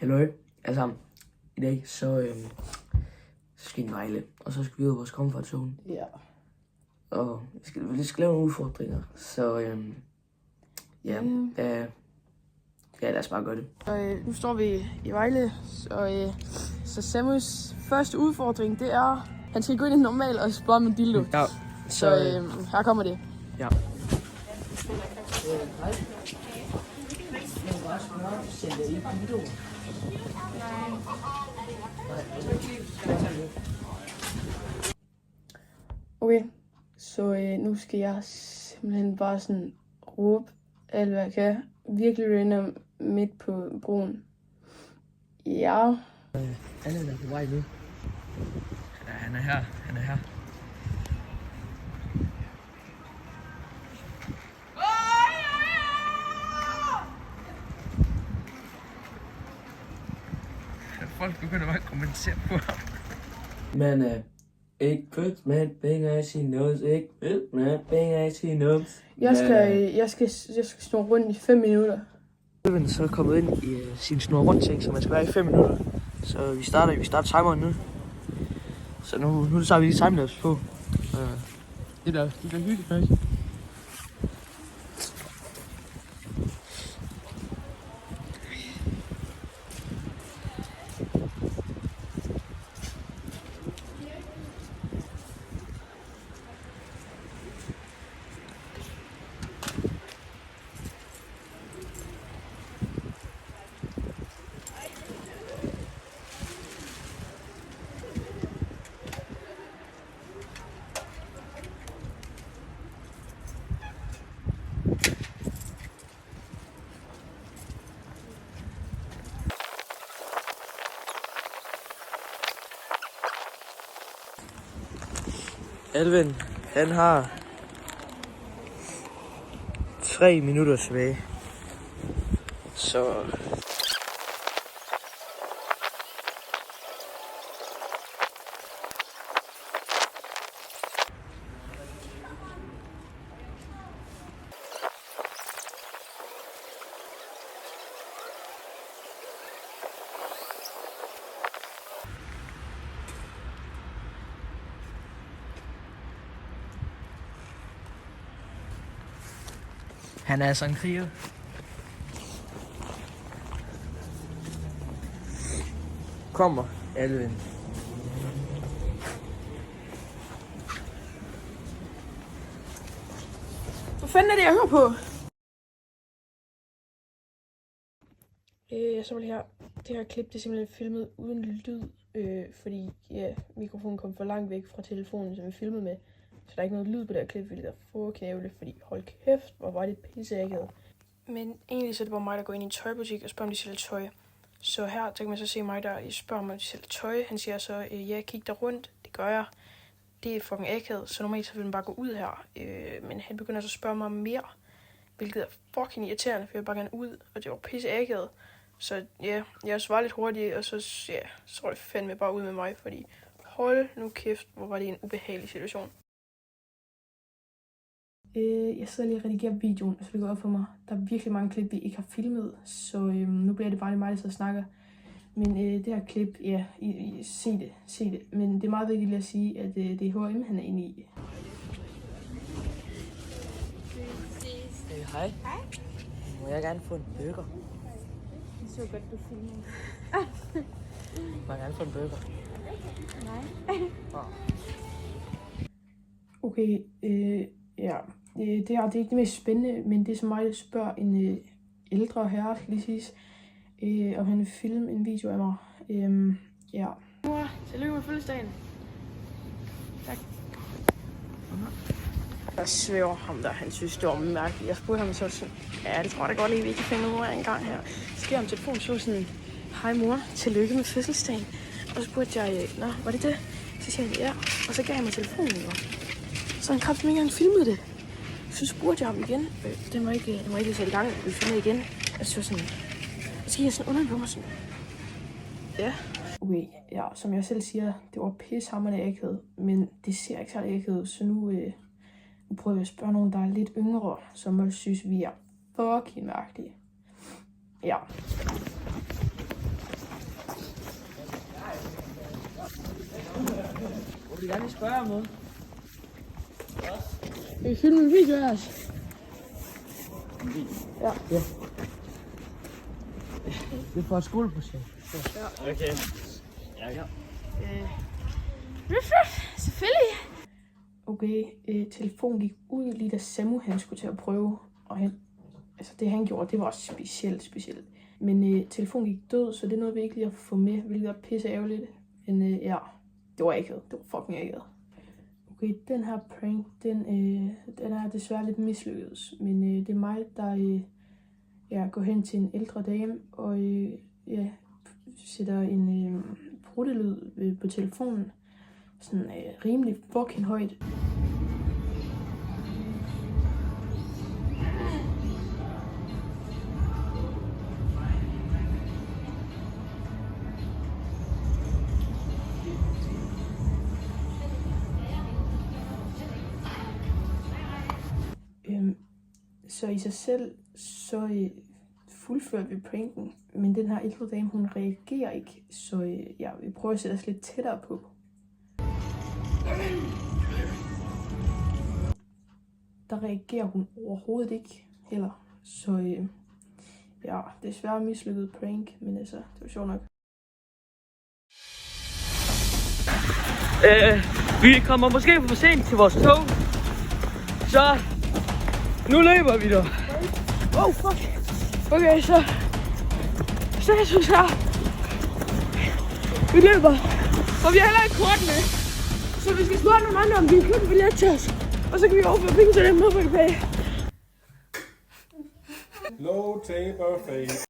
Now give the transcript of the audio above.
Halløj, alle sammen. I dag så skal vi Vejle, og så skal vi ud af vores comfort zone. Ja. Og vi skal lave nogle udfordringer, så ja, lad os bare gøre det. Og nu står vi i Vejle, så Samus første udfordring, det er, han skal gå ind i normal og spørge med dildo. Ja, så her kommer det. Ja. Okay, så nu skal jeg simpelthen bare sådan råbe alt hvad jeg kan. Virkelig random midt på broen. Ja. Han er på vej nu. Han er her. Folk begynder bare at kommentere på ham. Man er ikke kødt med penge i sin nose, ikke kødt med penge i sin nose. Jeg skal stå rundt i 5 minutter. Elven er så kommet ind i sin snor rundt ting, så man skal være i 5 minutter. Så vi starter timeren nu. Så nu tager vi lige timelapse på. Det bliver hyggeligt faktisk. Elven, han har 3 minutter tilbage. Så han er altså en kriger. Kommer, Elven. Hvad fanden er det, jeg hører på? Så vil det her klip, det er simpelthen filmet uden lyd, fordi mikrofonen kom for langt væk fra telefonen, som vi filmede med. Så der er ikke noget lyd på det her klip, hvilket er fruknævligt, fordi hold kæft, hvor var det pisseægget. Men egentlig så er det bare mig, der går ind i en tøjbutik og spørger, om de sælger tøj. Så her, der kan man så se mig, der spørger, om de sælger tøj. Han siger så, ja, kig der rundt. Det gør jeg. Det er fucking akavet, så normalt så vil man bare gå ud her. Men han begynder så at spørge mig om mere, hvilket er fucking irriterende, for jeg vil bare gerne ud, og det var pisseægget. Så ja, jeg svarede lidt hurtigt, og så var det fandme bare ud med mig, fordi hold nu kæft, hvor var det en ubehagelig situation. Jeg sidder lige og redigerer videoen, så det går op for mig. Der er virkelig mange klip, vi ikke har filmet, så nu bliver det bare mig, der sidder og snakker. Men det her klip, ja, se det. Men det er meget vigtigt at sige, at det er H&M, han er inde i. Hej. Må jeg gerne få en burger? Det så godt, du filmer. Må jeg gerne få en burger? Nej. Okay, ja. Det er ikke det mest spændende, men det er så mig, der spørger en ældre herre, skal lige siges, om han vil filme en video af mig. Ja. Mor, tillykke med fødselsdagen. Tak. Jeg svæver ham der, han synes det var mærkeligt. Jeg spurgte ham så sådan, ja, det tror jeg da godt lige, vi kan finde ud af en gang her. Så giver ham telefonen så sådan, hej mor, tillykke med fødselsdagen. Og så spurgte jeg, nå, var det det? Så siger han, ja. Og så gav jeg mig telefonen jo. Så han kraftigt ikke engang filmede det. Så spurgte jeg ham igen. Den var ikke sat i gang. Vi filmede igen. Og så sådan, så gik jeg sådan underligt på mig sådan. Ja. Okay, ja, som jeg selv siger, det var pissehammerende akavet. Men det ser ikke særlig akavet, så nu prøver jeg at spørge nogen, der er lidt yngre, som også synes, vi er fucking mærkelige. Ja. vil gerne spørge om noget. Vil vi filme en video af os? Ja. Ja. Det er for et skoleprojekt. Ja. Okay. Ja. Selvfølgelig. Okay, telefonen gik ud lige da Samu han skulle til at prøve, og det han gjorde, det var også specielt. Men telefonen gik død, så det nåede vi ikke lige at få med, hvilket var pisse ærgerligt. Men ja, det var ikke. Det var fucking ikke. Okay, den her prank, den er desværre lidt mislykkedes, men det er mig, der går hen til en ældre dame og sætter en bruttelyd på telefonen, sådan rimelig fucking højt. Så i sig selv, så fuldførte vi pranken, men den her ældre dame, hun reagerer ikke, så vi prøver at sætte os lidt tættere på. Der reagerer hun overhovedet ikke heller, så desværre mislykket prank, men altså, det var sjovt nok. Vi kommer måske for sent til vores tog, så nu løber vi da. Oh fuck! Okay, så jeg synes her. Vi løber, og vi har heller ikke kort med. Så vi skal spørge nogle andre, om de kan købe en billet til os. Og så kan vi overføre penge til dem, når vi er tilbage. No taper face.